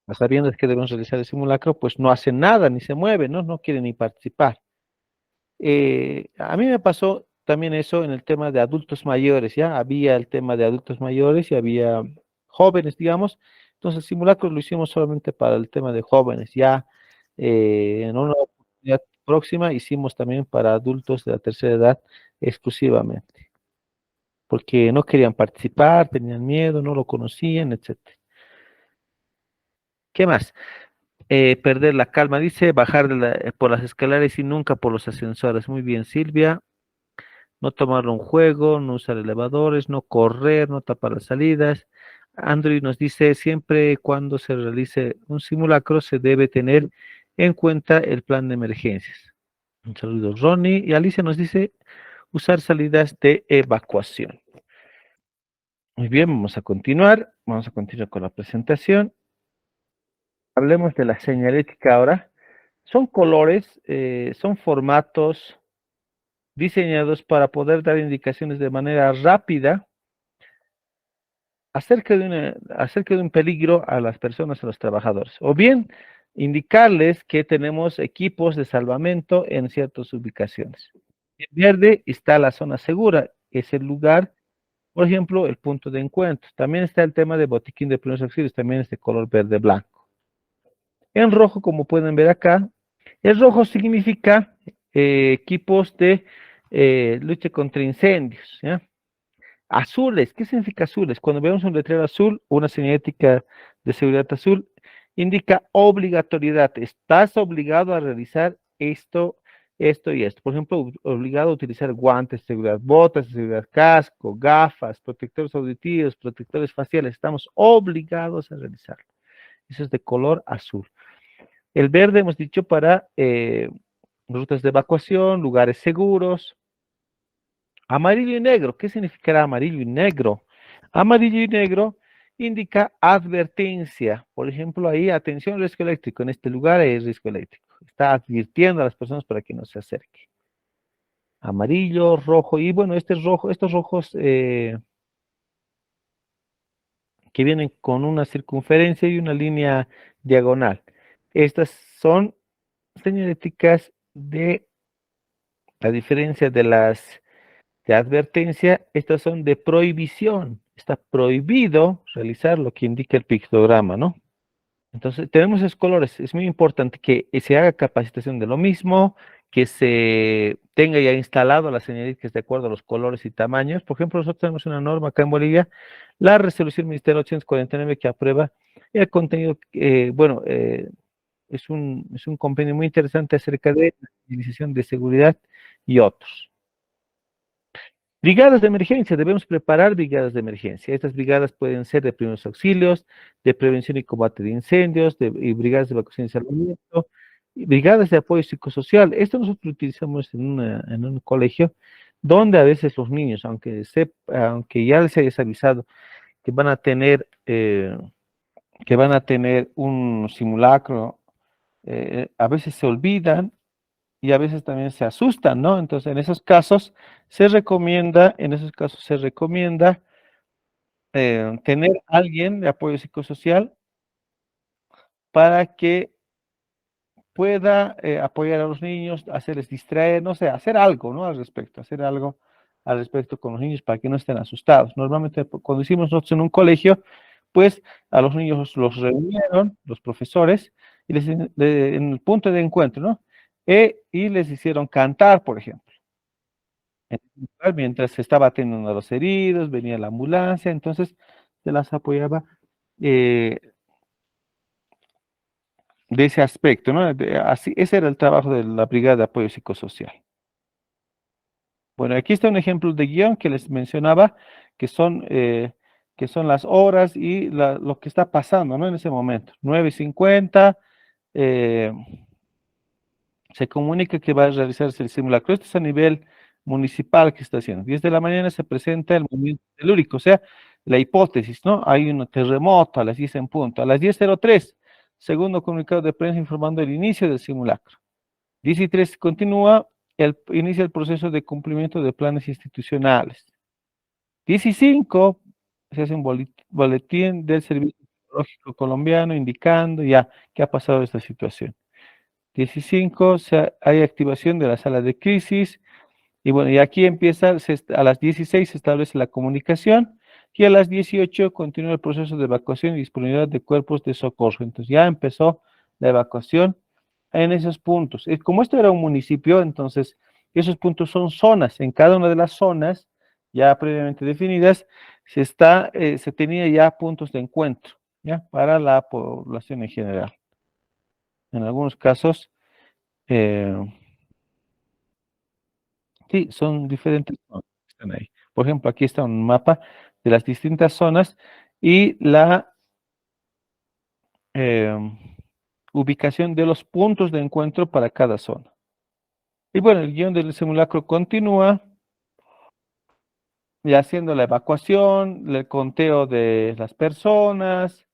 a sabiendas que debemos realizar el simulacro, pues no hacen nada, ni se mueven, ¿no? No quieren ni participar. A mí me pasó también eso en el tema de adultos mayores, ¿ya? Había el tema de adultos mayores y había jóvenes, digamos. Entonces, el simulacro lo hicimos solamente para el tema de jóvenes. Ya en una oportunidad próxima hicimos también para adultos de la tercera edad exclusivamente, porque no querían participar, tenían miedo, no lo conocían, etcétera. ¿Qué más? Perder la calma, dice, bajar por las escaleras y nunca por los ascensores. Muy bien, Silvia. No tomarlo un juego, no usar elevadores, no correr, no tapar las salidas. Android nos dice, siempre cuando se realice un simulacro se debe tener en cuenta el plan de emergencias. Un saludo, Ronnie. Y Alicia nos dice, usar salidas de evacuación. Muy bien, vamos a continuar. Vamos a continuar con la presentación. Hablemos de la señalética ahora. Son colores, son formatos diseñados para poder dar indicaciones de manera rápida acerca de un peligro a las personas, a los trabajadores, o bien indicarles que tenemos equipos de salvamento en ciertas ubicaciones. En verde está la zona segura, es el lugar, por ejemplo, el punto de encuentro. También está el tema de botiquín de primeros auxilios, también es de color verde blanco. En rojo, como pueden ver acá, el rojo significa equipos de lucha contra incendios, ¿ya? Azules, ¿qué significa azules? Cuando vemos un letrero azul, una señalética de seguridad azul, indica obligatoriedad. Estás obligado a realizar esto, esto y esto. Por ejemplo, obligado a utilizar guantes de seguridad, botas de seguridad, casco, gafas, protectores auditivos, protectores faciales. Estamos obligados a realizarlo. Eso es de color azul. El verde hemos dicho para rutas de evacuación, lugares seguros. Amarillo y negro, ¿qué significará amarillo y negro? Amarillo y negro indica advertencia. Por ejemplo, ahí, atención, riesgo eléctrico. En este lugar hay riesgo eléctrico. Está advirtiendo a las personas para que no se acerquen. Amarillo, rojo, y bueno, estos rojos que vienen con una circunferencia y una línea diagonal. Estas son señaléticas de la diferencia de las de advertencia, estas son de prohibición. Está prohibido realizar lo que indica el pictograma, ¿no? Entonces, tenemos esos colores. Es muy importante que se haga capacitación de lo mismo, que se tenga ya instalado las señaléticas de acuerdo a los colores y tamaños. Por ejemplo, nosotros tenemos una norma acá en Bolivia, la resolución ministerial 849 que aprueba el contenido, bueno, es un compendio muy interesante acerca de la utilización de seguridad y otros. Brigadas de emergencia, debemos preparar brigadas de emergencia. Estas brigadas pueden ser de primeros auxilios, de prevención y combate de incendios, y brigadas de evacuación y salvamento, y brigadas de apoyo psicosocial. Esto nosotros lo utilizamos en un colegio donde a veces los niños, aunque ya les hayas avisado que que van a tener un simulacro, a veces se olvidan y a veces también se asustan, ¿no? Entonces, en esos casos se recomienda tener alguien de apoyo psicosocial para que pueda apoyar a los niños, hacerles distraer, no sé, hacer algo, ¿no? Al respecto, hacer algo al respecto con los niños para que no estén asustados. Normalmente, cuando hicimos nosotros en un colegio, pues a los niños los reunieron, los profesores, y en el punto de encuentro, ¿no? Y les hicieron cantar, por ejemplo. Mientras se estaba atendiendo a los heridos, venía la ambulancia, entonces se las apoyaba eh, de ese aspecto, ¿no? Así, ese era el trabajo de la Brigada de Apoyo Psicosocial. Bueno, aquí está un ejemplo de guión que les mencionaba, que son las horas y lo que está pasando, ¿no? En ese momento. 9:50, eh, se comunica que va a realizarse el simulacro. Esto es a nivel municipal que está haciendo. 10 de la mañana se presenta el movimiento telúrico, o sea, la hipótesis, ¿no? Hay un terremoto a las 10 en punto. A las 10:03 Segundo comunicado de prensa informando el inicio del simulacro. 13 continúa, inicia el proceso de cumplimiento de planes institucionales. 15 se hace un boletín del Servicio Meteorológico Colombiano indicando ya qué ha pasado esta situación. 15, hay activación de la sala de crisis. Y bueno, y aquí empieza, a las 16 se establece la comunicación y a las 18 continúa el proceso de evacuación y disponibilidad de cuerpos de socorro. Entonces ya empezó la evacuación en esos puntos. Como esto era un municipio, entonces esos puntos son zonas. En cada una de las zonas ya previamente definidas se tenía ya puntos de encuentro, ¿ya? Para la población en general. En algunos casos, eh, sí, son diferentes zonas que están ahí. Por ejemplo, aquí está un mapa de las distintas zonas y la eh, ubicación de los puntos de encuentro para cada zona. Y bueno, el guión del simulacro continúa ya haciendo la evacuación, el conteo de las personas,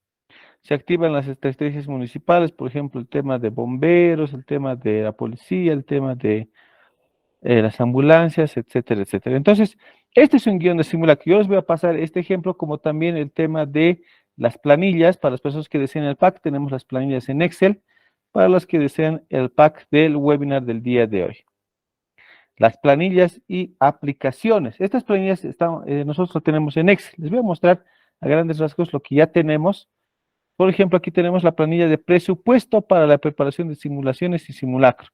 se activan las estrategias municipales, por ejemplo, el tema de bomberos, el tema de la policía, el tema de las ambulancias, etcétera, etcétera. Entonces, este es un guión de simulacro. Yo les voy a pasar este ejemplo como también el tema de las planillas. Para las personas que desean el pack, tenemos las planillas en Excel. Para los que desean el pack del webinar del día de hoy. Las planillas y aplicaciones. Estas planillas nosotros lo tenemos en Excel. Les voy a mostrar a grandes rasgos lo que ya tenemos. Por ejemplo, aquí tenemos la planilla de presupuesto para la preparación de simulaciones y simulacros.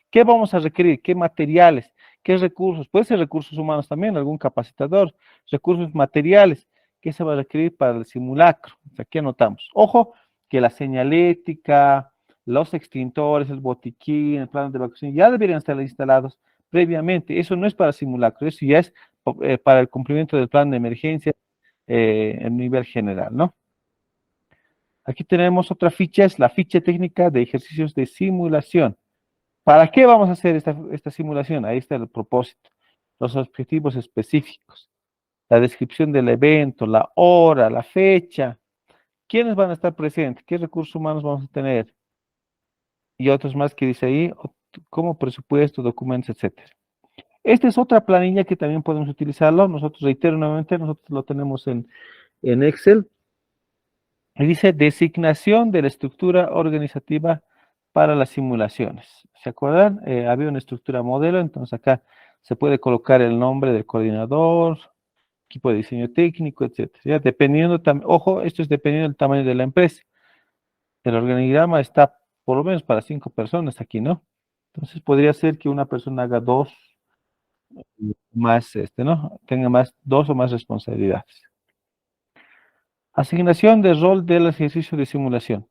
¿Qué vamos a requerir? ¿Qué materiales? ¿Qué recursos? Puede ser recursos humanos también, algún capacitador, recursos materiales. ¿Qué se va a requerir para el simulacro? Aquí anotamos. Ojo, que la señalética, los extintores, el botiquín, el plan de evacuación, ya deberían estar instalados previamente. Eso no es para simulacro, eso ya es para el cumplimiento del plan de emergencia en nivel general, ¿no? Aquí tenemos otra ficha, es la ficha técnica de ejercicios de simulación. ¿Para qué vamos a hacer esta simulación? Ahí está el propósito, los objetivos específicos, la descripción del evento, la hora, la fecha, quiénes van a estar presentes, qué recursos humanos vamos a tener, y otros más que dice ahí, como presupuesto, documentos, etcétera. Esta es otra planilla que también podemos utilizarlo. Nosotros, reitero nuevamente, nosotros lo tenemos en Excel. Y dice designación de la estructura organizativa para las simulaciones. ¿Se acuerdan? Había una estructura modelo, entonces acá se puede colocar el nombre del coordinador, equipo de diseño técnico, etcétera. Ya, dependiendo también, ojo, esto es dependiendo del tamaño de la empresa. El organigrama está por lo menos para 5 personas aquí, ¿no? Entonces podría ser que una persona haga dos más, ¿no? Tenga más, dos o más responsabilidades. Asignación de rol del ejercicio de simulación.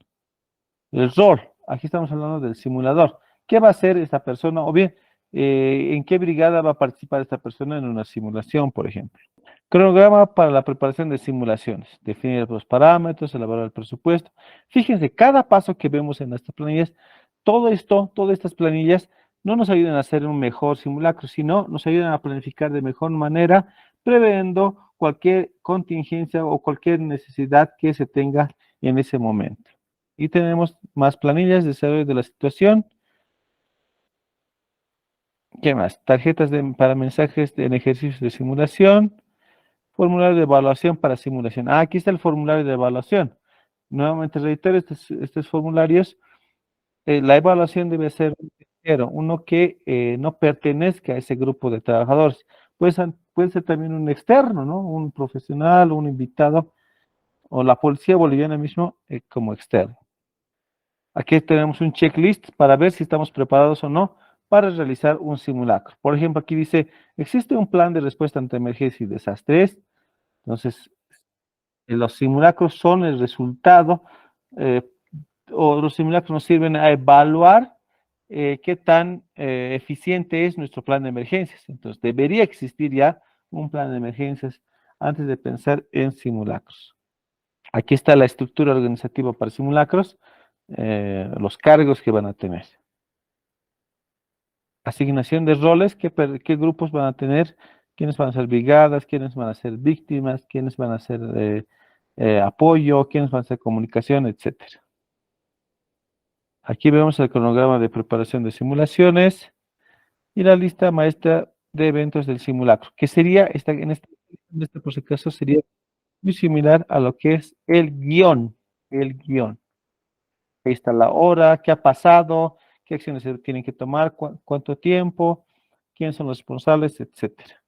El rol, aquí estamos hablando del simulador. ¿Qué va a hacer esta persona? O bien, ¿en qué brigada va a participar esta persona en una simulación, por ejemplo? Cronograma para la preparación de simulaciones. Definir los parámetros, elaborar el presupuesto. Fíjense, cada paso que vemos en estas planillas, todo esto, todas estas planillas, no nos ayudan a hacer un mejor simulacro, sino nos ayudan a planificar de mejor manera, previendo cualquier contingencia o cualquier necesidad que se tenga en ese momento. Y tenemos más planillas, desarrollo de la situación. ¿Qué más? Tarjetas para mensajes en ejercicios de simulación. Formulario de evaluación para simulación. Ah, aquí está el formulario de evaluación. Nuevamente reitero, estos formularios, la evaluación debe ser un tercero, uno que no pertenezca a ese grupo de trabajadores. Puede ser también un externo, ¿no? Un profesional, un invitado, o la policía boliviana mismo como externo. Aquí tenemos un checklist para ver si estamos preparados o no para realizar un simulacro. Por ejemplo, aquí dice, existe un plan de respuesta ante emergencias y desastres. Entonces, los simulacros son el resultado, eh, o los simulacros nos sirven a evaluar qué tan eficiente es nuestro plan de emergencias. Entonces, debería existir ya un plan de emergencias antes de pensar en simulacros. Aquí está la estructura organizativa para simulacros, los cargos que van a tener. Asignación de roles, qué grupos van a tener, quiénes van a ser brigadas, quiénes van a ser víctimas, quiénes van a ser apoyo, quiénes van a ser comunicación, etcétera. Aquí vemos el cronograma de preparación de simulaciones y la lista maestra de eventos del simulacro, que sería, en este por si acaso, sería muy similar a lo que es el guión. El guión. Ahí está la hora, qué ha pasado, qué acciones se tienen que tomar, cuánto tiempo, quiénes son los responsables, etcétera.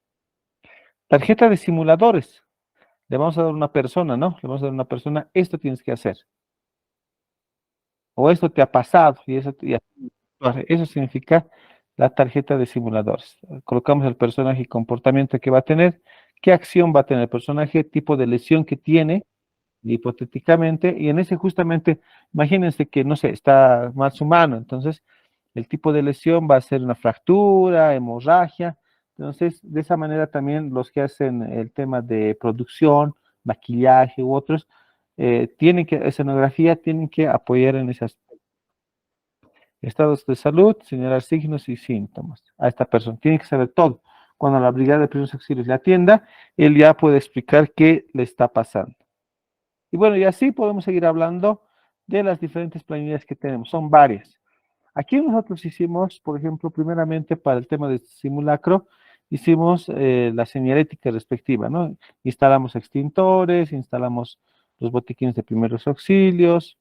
Tarjeta de simuladores. Le vamos a dar a una persona, ¿no? Le vamos a dar a una persona, esto tienes que hacer. O esto te ha pasado y eso significa la tarjeta de simuladores. Colocamos el personaje y comportamiento que va a tener, qué acción va a tener el personaje, tipo de lesión que tiene, hipotéticamente, y en ese justamente, imagínense que, no sé, está mal su mano, entonces el tipo de lesión va a ser una fractura, hemorragia, entonces de esa manera también los que hacen el tema de producción, maquillaje u otros, escenografía, tienen que apoyar en esas estados de salud, señalar signos y síntomas a esta persona. Tiene que saber todo. Cuando la brigada de primeros auxilios le atienda, él ya puede explicar qué le está pasando. Y bueno, y así podemos seguir hablando de las diferentes planillas que tenemos. Son varias. Aquí nosotros hicimos, por ejemplo, primeramente para el tema de simulacro, hicimos la señalética respectiva, ¿no? Instalamos extintores, instalamos los botiquines de primeros auxilios,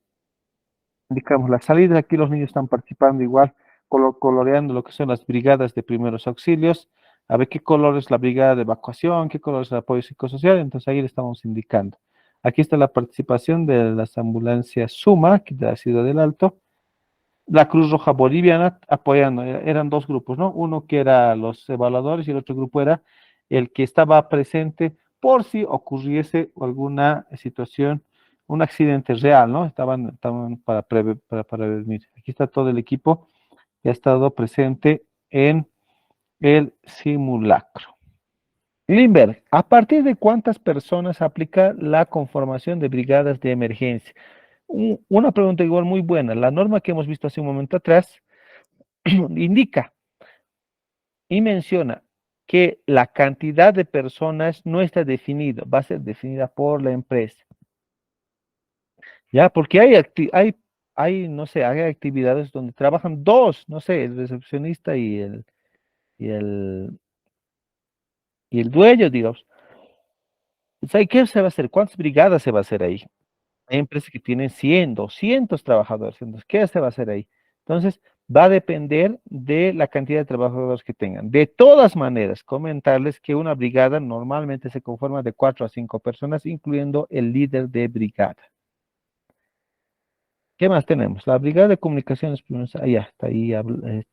indicamos las salidas. Aquí los niños están participando igual, coloreando lo que son las brigadas de primeros auxilios. A ver qué color es la brigada de evacuación, qué color es el apoyo psicosocial. Entonces ahí le estamos indicando. Aquí está la participación de las ambulancias SUMA, que de la Ciudad del Alto. La Cruz Roja Boliviana apoyando. Eran dos grupos, ¿no? Uno que era los evaluadores y el otro grupo era el que estaba presente por si ocurriese alguna situación, un accidente real, ¿no? Estaban para prevenir. Aquí está todo el equipo que ha estado presente en el simulacro. Limber, ¿a partir de cuántas personas aplica la conformación de brigadas de emergencia? Una pregunta igual muy buena. La norma que hemos visto hace un momento atrás indica y menciona que la cantidad de personas no está definida, va a ser definida por la empresa. ¿Ya? Porque no sé, hay actividades donde trabajan dos, no sé, el recepcionista y el, y el dueño, digamos. ¿Sabe qué se va a hacer? ¿Cuántas brigadas se va a hacer ahí? Hay empresas que tienen 100, 200 trabajadores. Entonces, ¿qué se va a hacer ahí? Entonces, va a depender de la cantidad de trabajadores que tengan. De todas maneras, comentarles que una brigada normalmente se conforma de 4 a 5 personas, incluyendo el líder de brigada. ¿Qué más tenemos? La brigada de comunicaciones, ya está ahí,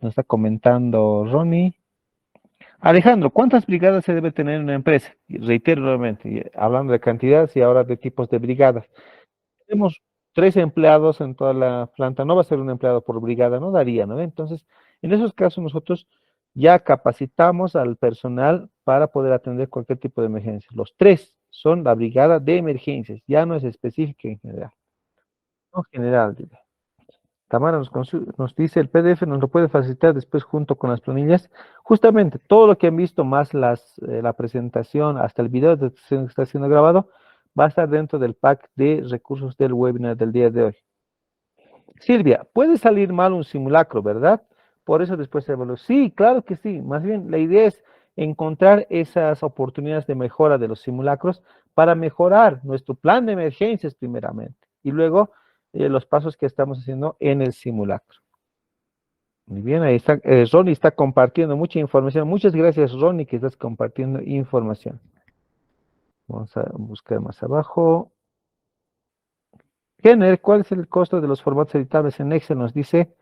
nos está comentando Ronnie. Alejandro, ¿cuántas brigadas se debe tener en una empresa? Y reitero nuevamente, hablando de cantidades y ahora de tipos de brigadas. Tenemos 3 empleados en toda la planta, no va a ser un empleado por brigada, no daría, ¿no? Entonces, en esos casos nosotros ya capacitamos al personal para poder atender cualquier tipo de emergencia. Los 3 son la brigada de emergencias, ya no es específica en general. No general, digo. Tamara nos dice, el PDF nos lo puede facilitar después junto con las planillas. Justamente, todo lo que han visto, más la presentación, hasta el video que está siendo grabado, va a estar dentro del pack de recursos del webinar del día de hoy. Silvia, puede salir mal un simulacro, ¿verdad? Por eso después se evalúa. Sí, claro que sí. Más bien, la idea es encontrar esas oportunidades de mejora de los simulacros para mejorar nuestro plan de emergencias primeramente y luego los pasos que estamos haciendo en el simulacro. Muy bien, ahí está. Ronnie está compartiendo mucha información. Muchas gracias, Ronnie, que estás compartiendo información. Vamos a buscar más abajo. Jenner, ¿cuál es el costo de los formatos editables en Excel? Nos dice.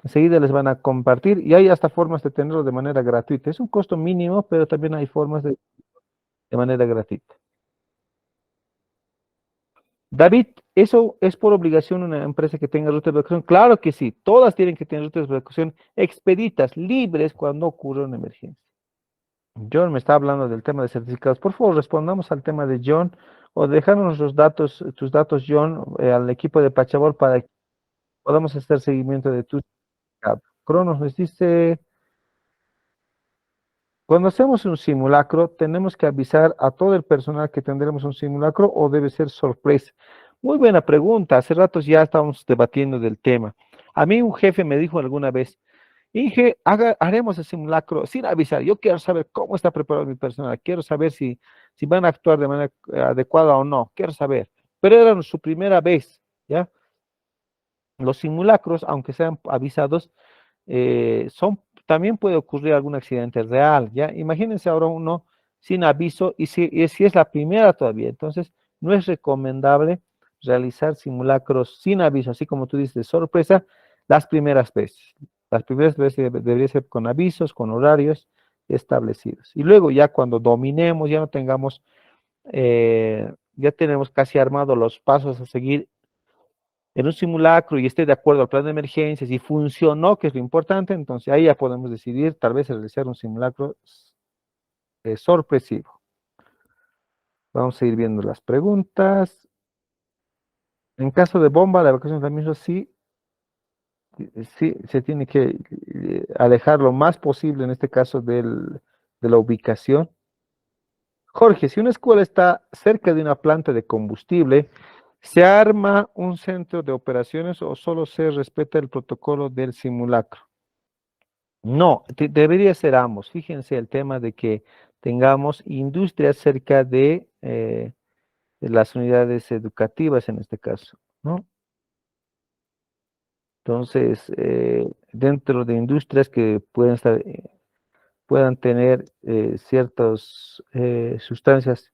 Enseguida les van a compartir y hay hasta formas de tenerlo de manera gratuita. Es un costo mínimo, pero también hay formas de manera gratuita. David, ¿eso es por obligación una empresa que tenga rutas de evacuación? Claro que sí, todas tienen que tener rutas de evacuación expeditas, libres cuando ocurre una emergencia. John me está hablando del tema de certificados. Por favor, respondamos al tema de John o dejarnos tus datos, John, al equipo de Pachabol para que podamos hacer seguimiento de tu certificado. Cronos nos dice... Cuando hacemos un simulacro, tenemos que avisar a todo el personal que tendremos un simulacro o debe ser sorpresa. Muy buena pregunta. Hace ratos ya estábamos debatiendo del tema. A mí un jefe me dijo alguna vez, Inge, haremos el simulacro sin avisar. Yo quiero saber cómo está preparado mi personal. Quiero saber si van a actuar de manera adecuada o no. Quiero saber. Pero era su primera vez, ¿ya? Los simulacros, aunque sean avisados, también puede ocurrir algún accidente real, ¿ya? Imagínense ahora uno sin aviso y si es la primera todavía, entonces no es recomendable realizar simulacros sin aviso, así como tú dices, de sorpresa, las primeras veces. Las primeras veces debería ser con avisos, con horarios establecidos. Y luego ya cuando dominemos, ya no tengamos, ya tenemos casi armados los pasos a seguir en un simulacro y esté de acuerdo al plan de emergencias y funcionó, que es lo importante, entonces ahí ya podemos decidir tal vez realizar un simulacro sorpresivo. Vamos a ir viendo las preguntas. En caso de bomba, la evacuación también sí, sí se tiene que alejar lo más posible, en este caso de la ubicación. Jorge, si una escuela está cerca de una planta de combustible, ¿se arma un centro de operaciones o solo se respeta el protocolo del simulacro? No, debería ser ambos. Fíjense el tema de que tengamos industrias cerca de las unidades educativas en este caso, ¿no? Entonces, dentro de industrias que puedan tener ciertas sustancias,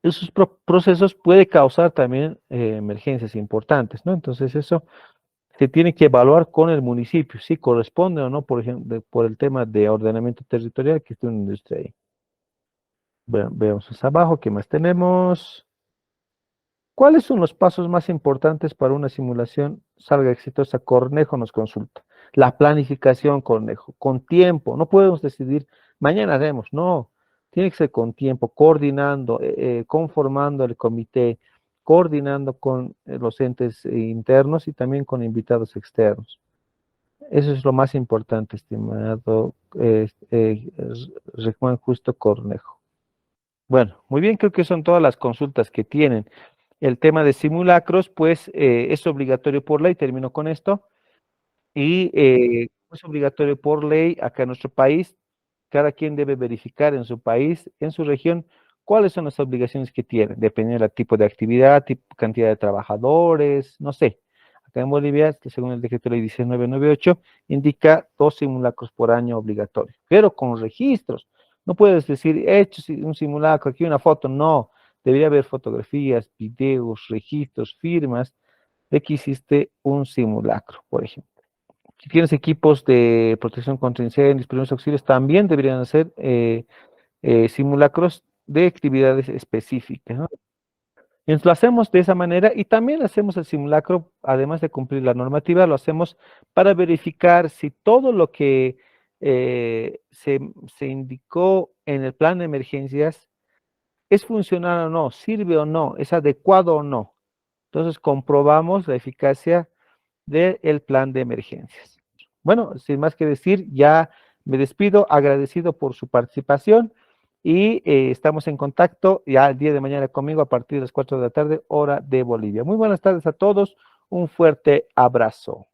esos procesos puede causar también emergencias importantes, ¿no? Entonces, eso se tiene que evaluar con el municipio, si corresponde o no, por ejemplo, por el tema de ordenamiento territorial que esté una industria ahí. Veamos más abajo, ¿qué más tenemos? ¿Cuáles son los pasos más importantes para una simulación salga exitosa? Cornejo nos consulta. La planificación, Cornejo, con tiempo. No podemos decidir, mañana haremos, no. Tiene que ser con tiempo, coordinando, conformando el comité, coordinando con los entes internos y también con invitados externos. Eso es lo más importante, estimado Juan Justo Cornejo. Bueno, muy bien, creo que son todas las consultas que tienen. El tema de simulacros, pues es obligatorio por ley, termino con esto, y es obligatorio por ley acá en nuestro país, cada quien debe verificar en su país, en su región, cuáles son las obligaciones que tiene, dependiendo del tipo de actividad, tipo, cantidad de trabajadores, no sé. Acá en Bolivia, según el decreto ley 1998, indica 2 simulacros por año obligatorio, pero con registros. No puedes decir, he hecho un simulacro, aquí una foto, no. Debería haber fotografías, videos, registros, firmas de que hiciste un simulacro, por ejemplo. Si tienes equipos de protección contra incendios, primeros auxilios, también deberían hacer simulacros de actividades específicas, ¿no? Entonces lo hacemos de esa manera y también hacemos el simulacro, además de cumplir la normativa, lo hacemos para verificar si todo lo que se indicó en el plan de emergencias es funcional o no, sirve o no, es adecuado o no. Entonces comprobamos la eficacia del plan de emergencias. Bueno, sin más que decir, ya me despido, agradecido por su participación y estamos en contacto ya el día de mañana conmigo a partir de las 4 de la tarde, hora de Bolivia. Muy buenas tardes a todos, un fuerte abrazo.